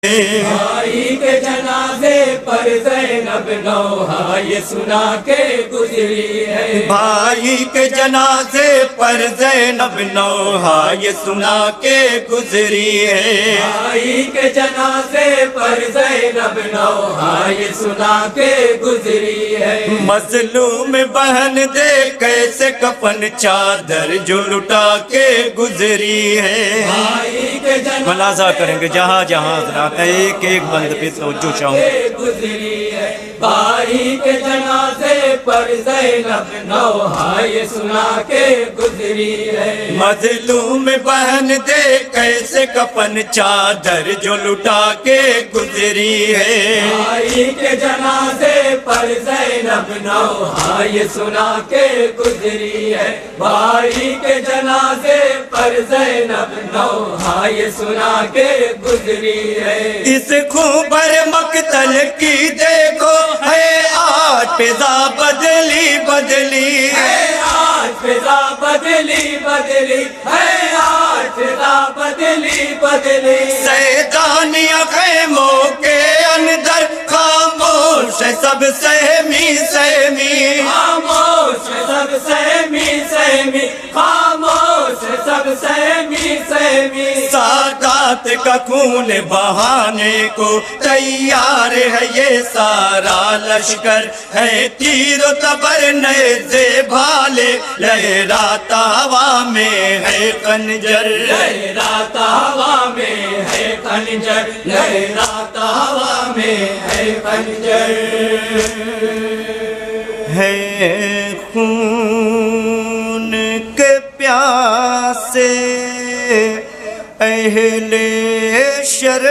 بھائی کے جنازے پر زینب نوحہ یہ سنا کے گزری ہے۔ بھائی کے جنازے پر زینب نوحہ یہ سنا کے گزری ہے۔ بھائی کے جنازے پر زینب نوحہ یہ سنا کے گزری ہے۔ مظلوم بہن دے کیسے کفن چادر جو لٹا کے گزری ہے۔ بھائی کے جنازے ملاحظہ کریں گے جہاں جہاں حضرات ایک ایک بند پہ توجہ چاہوں گزری ہے۔ بھائی کے جنازے پر زینب نوحہ یہ سنا کے گزری ہے۔ مظلوم بہن دے کیسے کفن چادر جو لٹا کے گزری ہے۔ بھائی کے جنازے پر زینب نوحہ یہ سنا کے گزری ہے۔ بھائی کے جنازے پر زینب نوحہ یہ سنا کے گزری ہے۔ اس خبر مقتل کی دیکھو ہے آج فضا بدلی بدلی ہے آج فضا بدلی بدلی ہے آج فضا بدلی بدلی سیدانیہ خیموں کے اندر خاموش ہے سب سہمی سہمی خاموش ہے سب سہمی سہمی خاموش ہے سب سہمی سہمی سادات کا خون بہانے کو تیار ہے یہ سارا لشکر ہے تیر و تبر نیزے بھالے لہراتا ہوا میں ہے خنجر لہراتا ہوا میں ہے خنجر لہراتا ہوا میں ہے خنجر ہے خون کے پیاسے اہل شر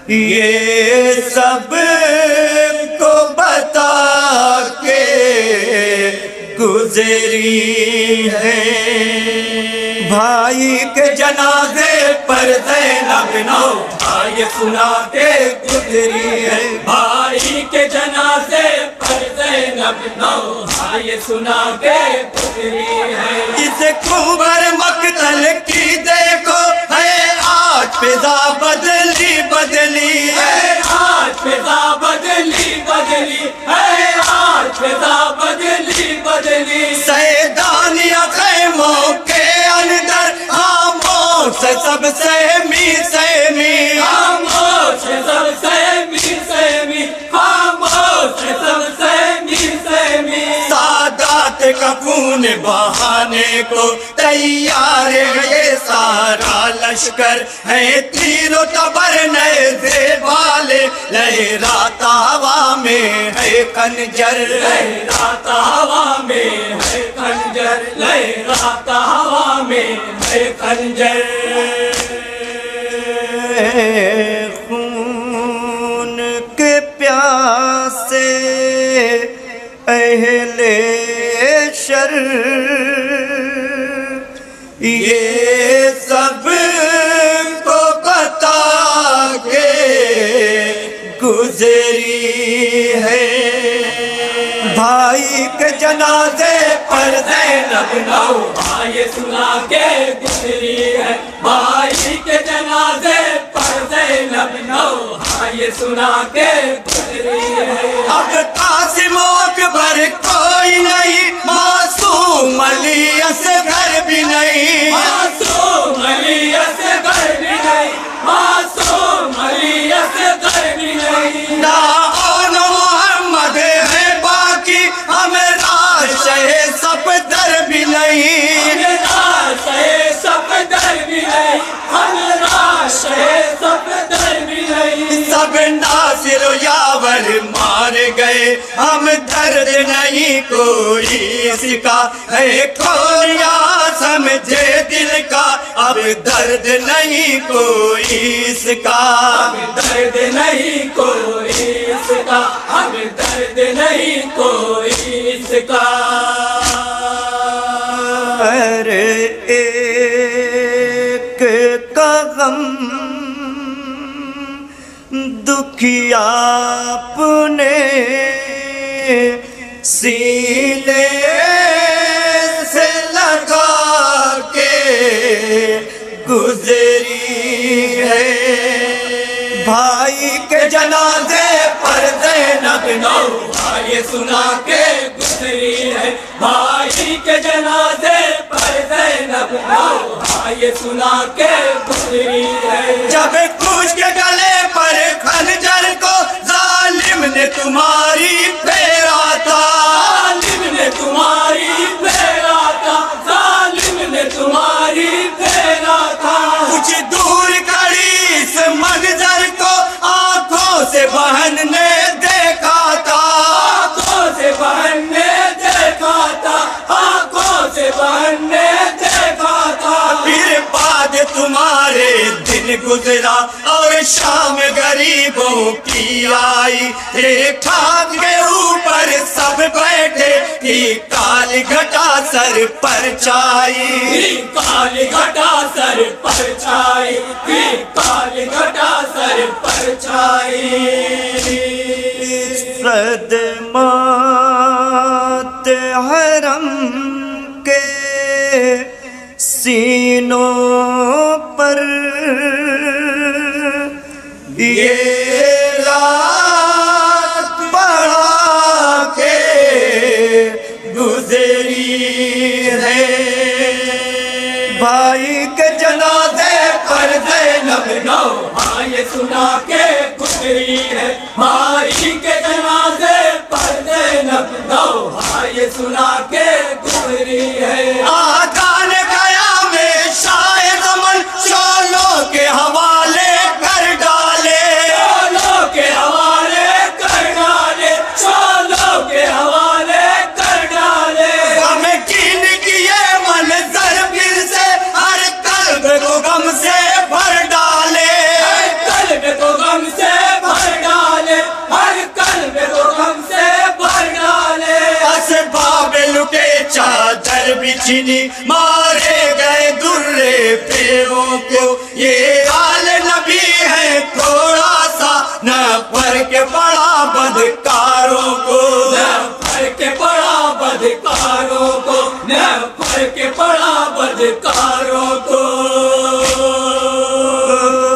یہ سب کو بتا کے گزری ہے۔ بھائی کے جنازے پر زینب نوحہ یہ سنا کے گزری ہے۔ بھائی کے جنازے پر زینب نوحہ یہ سنا کے گزری ہے۔ اس خبر مقتل کی دیکھو ہے آج فضا بدلی بدلی ہے آج فضا بدلی بدلی ہے آج فضا بدلی بدلی سیدانیہ خیموں کے اندر خاموش ہے سب سہمی سہمی خاموش ہے سب سہمی سہمی خاموش ہے سب سہمی سہمی سادات کا خون بہانے کو تیار ہے یہ سارا لشکر ہے تیر و تبر نیزے بھالے لہراتا ہوا میں ہے خنجر لہراتا ہوا میں ہے خنجر لہراتا ہوا میں ہے خنجر خون کے پیاسے اہل شر یہ سب کو بتا کے گزری ہے۔ بھائی کے جنازے پر زینب نوحہ یہ سنا کے گزری ہے۔ بھائی کے جنازے پر زینب نوحہ یہ سنا کے گزری ہے۔ اب قاسم و اکبر کوئی نہیں معصوم علی اصغر بھی نہیں معصوم علی اصغر بھی نہیں معصوم علی اصغر بھی نہیں نہ اون محمد ہے باقی ہمراہ شہ صفدر بھی نہیں ہمراہ شہ صفدر بھی نہیں ہمراہ شہ صفدر بھی نہیں سب ناصر و یاور مار گئے ہم درد نہیں کوئی اس کا ہے کون یا سمجھے دل کا اب درد نہیں کوئی اس کا اب درد نہیں کوئی اس کا اب درد نہیں کوئی اس کا ہر ایک کا غم دکھیا اپنے سینے سے لگا کے گزری ہے بھائی کے جنازے پر زینب نوحہ یہ سنا کے گزری ہے بھائی کے جنازے پر زینب نوحہ یہ سنا کے گزری ہے جب کچھ کے گلے پر خنجر کو ظالم نے تمہاری پھیرا تھا ظالم نے تمہاری پھیرا تھا ظالم نے تمہاری پھیرا تھا کچھ دور کھڑی اس منظر کو آنکھوں سے بہن نے دیکھا تھا آنکھوں سے بہن نے دیکھا تھا آنکھوں سے بہن نے دیکھا تھا پھر بعد تمہارے دن گزرا اور شام غریبوں کی آئی ایک خاک کے اوپر سب بیٹھے تھی کالی گھٹا سر پر چھائی کالی گھٹا سر پر چھائی کالی گھٹا سر پر چھائی صدمات حرم کے سینوں پر یہ رات بڑھا کے گزری ہے بھائی کے جنازے پر زینب نوحہ یہ سنا کے گزری ہے بھائی کے جنازے پر زینب نوحہ یہ سنا کے گزری ہے آقا نے قیام شاید من شولوں کے حوالے کر ڈالے شولوں کے حوالے کر ڈالے شولوں کے حوالے کر ڈالے غم کین کیے منظر پھر سے ہر قلب کو غم سے بھر ڈالے ہر قلب کو غم سے بھر ڈالے ہر قلب کو غم سے بھر ڈالے اسباب لٹے چادر بچھنی مارے گئے درے پیروں کو یہ حال نبی ہے تھوڑا سا نہ پر کے بڑا بدکاروں کو نہ پر کے بڑا بدکاروں کو نہ پر کے بڑا بدکاروں کو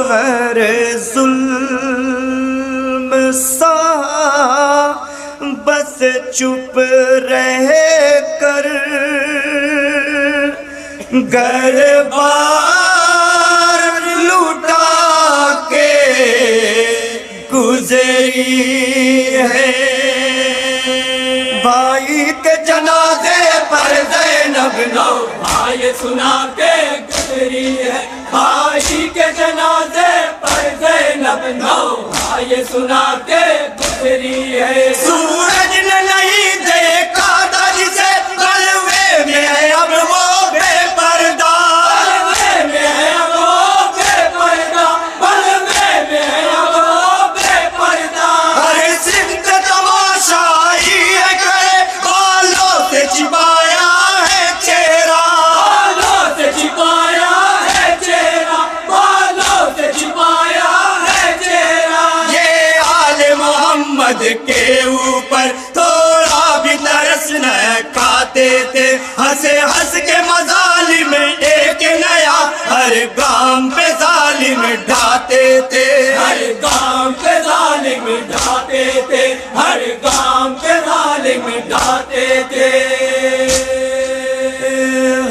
ہر ظلم سا بس چپ رہ کر گھر بار لوٹا کے گزری ہے بھائی کے جنازے پر زینب نوحہ یہ سنا کے گزری ہے بھائی کے جنازے پر زینب نوحہ یہ سنا کے گزری ہے سورج نے نہیں دیکھا تھا جسے قلبے میں ہے اب وہ بے پردہ قلبے میں ہے وہ بے پردہ قلبے میں ہے وہ بے پردہ ہر صفت تماشائی ہے کرے بالوں سے چھپایا ہے چہرہ بالوں سے چھپایا ہے چہرہ بالوں سے چھپایا ہے چہرہ یہ آل محمد کے اوپر تھوڑا بھی ترس نہ کھاتے تھے ہنس ہنس کے مظالم ایک نیا ہر گام پہ ظالم ڈھاتے تھے ہر گام پہ ظالم ڈھاتے تھے ہر گام پہ ظالم ڈھاتے تھے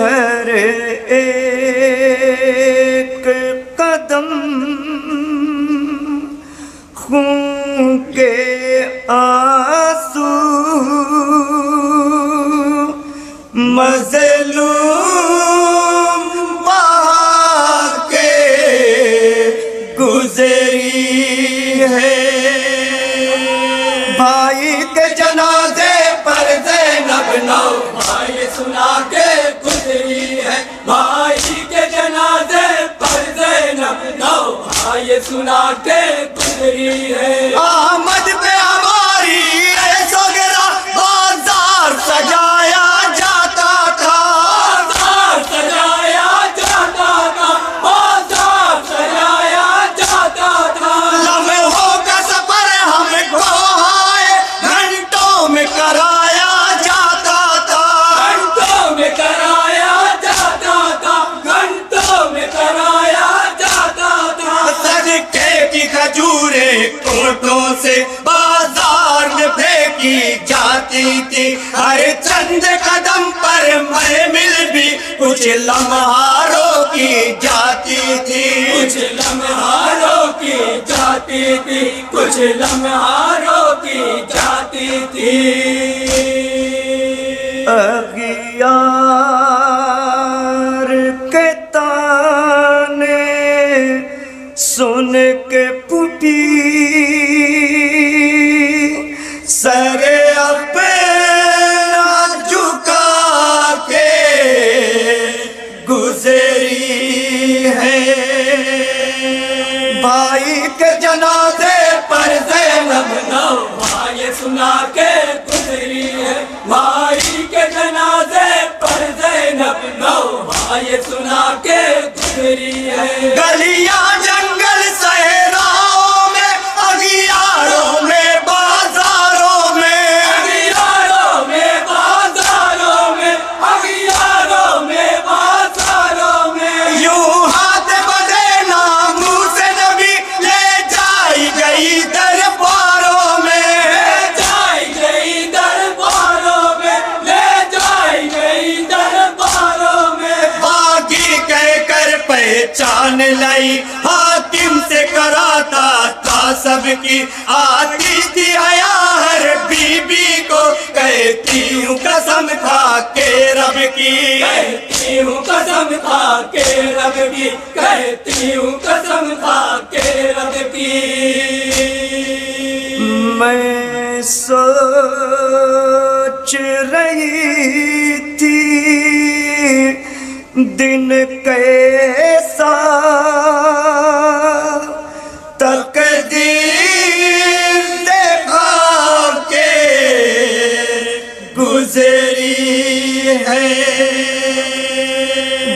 ہر ایک قدم خون کے آنسو مظلوم بہا کے گزری ہے بھائی کے جنازے پر زینب نوحہ یہ سنا کے گزری ہے بھائی کے جنازے پر زینب نوحہ یہ سنا کے گزری ہے آمد پہ ہماری ایسو گرا بازار سجایا جاتا تھا بازار سجایا جاتا تھا بازار سجایا جاتا تھا لمحوں کا سفر ہم کو آئے گھنٹوں میں کرایا جاتا تھا گھنٹوں میں کرایا جاتا تھا گھنٹوں میں کرایا جاتا بازار میں پھینکی جاتی تھی، ہر چند قدم پر محمل بھی کچھ لمحہ روکی جاتی تھی، کچھ لمحہ روکی جاتی تھی، کچھ لمحہ روکی جاتی تھی۔ اغیار کے تانے سن کے پھوٹی سر اپنا جھکا کے گزری ہے، بھائی کے جنازے پر زینب نوحہ یہ سنا کے گزری ہے، بھائی کے جنازے پر زینب نوحہ یہ سنا کے گزری ہے۔ گلیاں جنگل صحراؤں میں، اغیاروں میں بازاروں میں، اغیاروں میں بازاروں میں، اغیاروں میں بازاروں میں، یوں ہاتھ بدے ناموں سے نبی لے جائی گئی درباروں میں، لے جائی گئی درباروں میں، لے جائی گئی درباروں میں۔ باقی کہہ کر پہچان لائی، حاکم سے کراتا تھا سب کی، آتی تھی حیا ہر بی بی کو، کہتی ہوں قسم کھا کے رب کی، کہتی ہوں قسم کھا کے رب کی، کہتی ہوں قسم کھا کے رب کی۔ میں سوچ رہی تھی دن کیسا تقدیر دیکھا کے گزری ہے،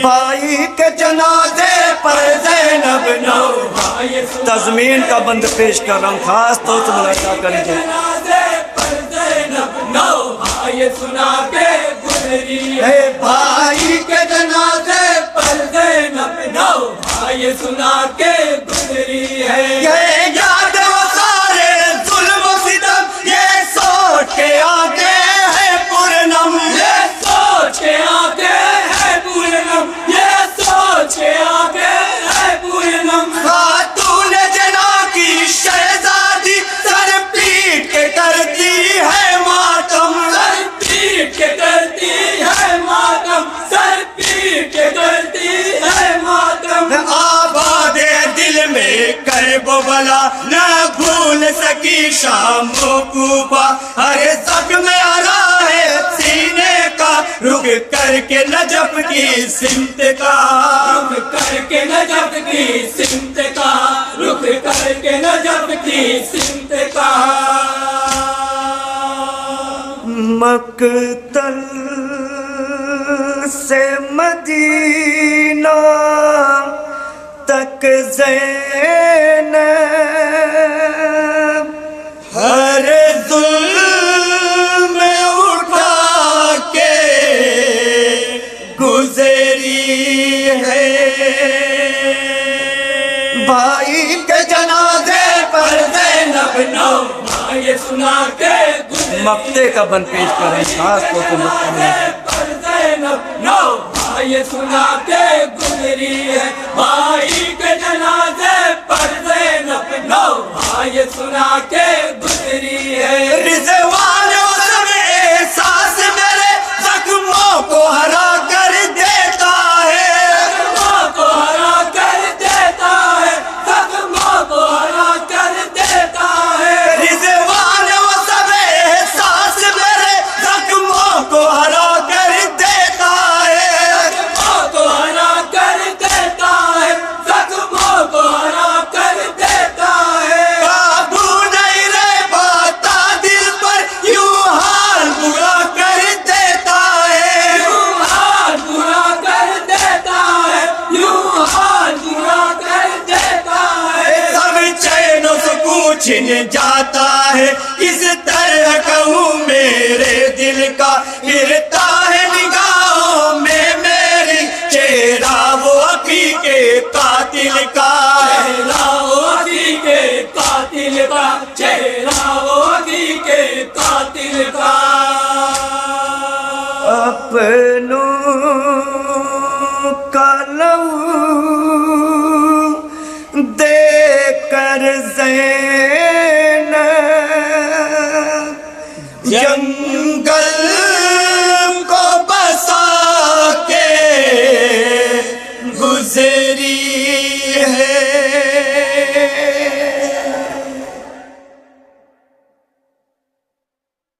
بھائی کے جنازے پر زینب نوحہ یہ سنا تضمین کا بند پیش کر رہا ہوں، خاص طور سے ملاحظہ کر لیجیے۔ جنازے پر زینب نوحہ یہ سنا کے گزری ہے، اے بھائی کے جنازے پر زینب نوحہ یہ سنا کے گزری ہے۔ یہ یاد وہ سارے ظلم و ستم، یہ سوچ کے آتے ہیں پورنم، یہ سوچ کے آتے ہیں پورنم، یہ سوچ کے آتے ہیں پورنم۔ خاتون جنا کی شہزادی سر پیٹ کے کرتی ہے ماتم، سر پیٹ کے کرتی ہے ماتم، سر پیٹ کے کرتی ہے ماتم۔ آباد دل میں کرب و بلا، نہ بھول سکی شام و کوفہ، ہر زخم آرا ہے سینے کا، رک کر کے نجف کی سمت کا، رک کر کے نجف کی سمت کا، رک کر کے نجف کی سمت کا۔ مقتل سے مدینہ تک زینب ہر ظلم اٹھا کے گزری ہے، بھائی کے جنازے پر زینب نوحہ یہ سنا کے گزری مقتے کا بند پیش کریں، خاص طور سے جنازے پر زینب نوحہ یہ سنا کے گزری ہے، بھائی کے جنازے پر زینب نوحہ یہ سنا کے گزری ہے۔ رضوان و سب احساس میرے زخموں کو ہرا کر دیتا ہے، زخموں کو ہرا کر دیتا ہے، زخموں کو ہرا کر دیتا ہے۔ رضوان و سب احساس میرے زخموں کو ہرا کر دیتا ہے، زخموں کو ہرا کر دیتا ہے، زخموں کو ہرا کر دیتا ہے۔ قابو نہیں رہ پاتا دل پر، یوں حال برا کر دیتا ہے، یوں حال برا کر دیتا ہے، یوں حال برا کر دیتا ہے۔ سب چین و سکون چھن جاتا ہے، کس طرح کہوں میرے دل کا، گرتا ہے نگاہوں میں میری چہرہ وہ عقیق کے قاتل کا، چہرہ وہ عقیق کے قاتل کا، چہرہ اپنوں کا لہو دے کر زینب جنگل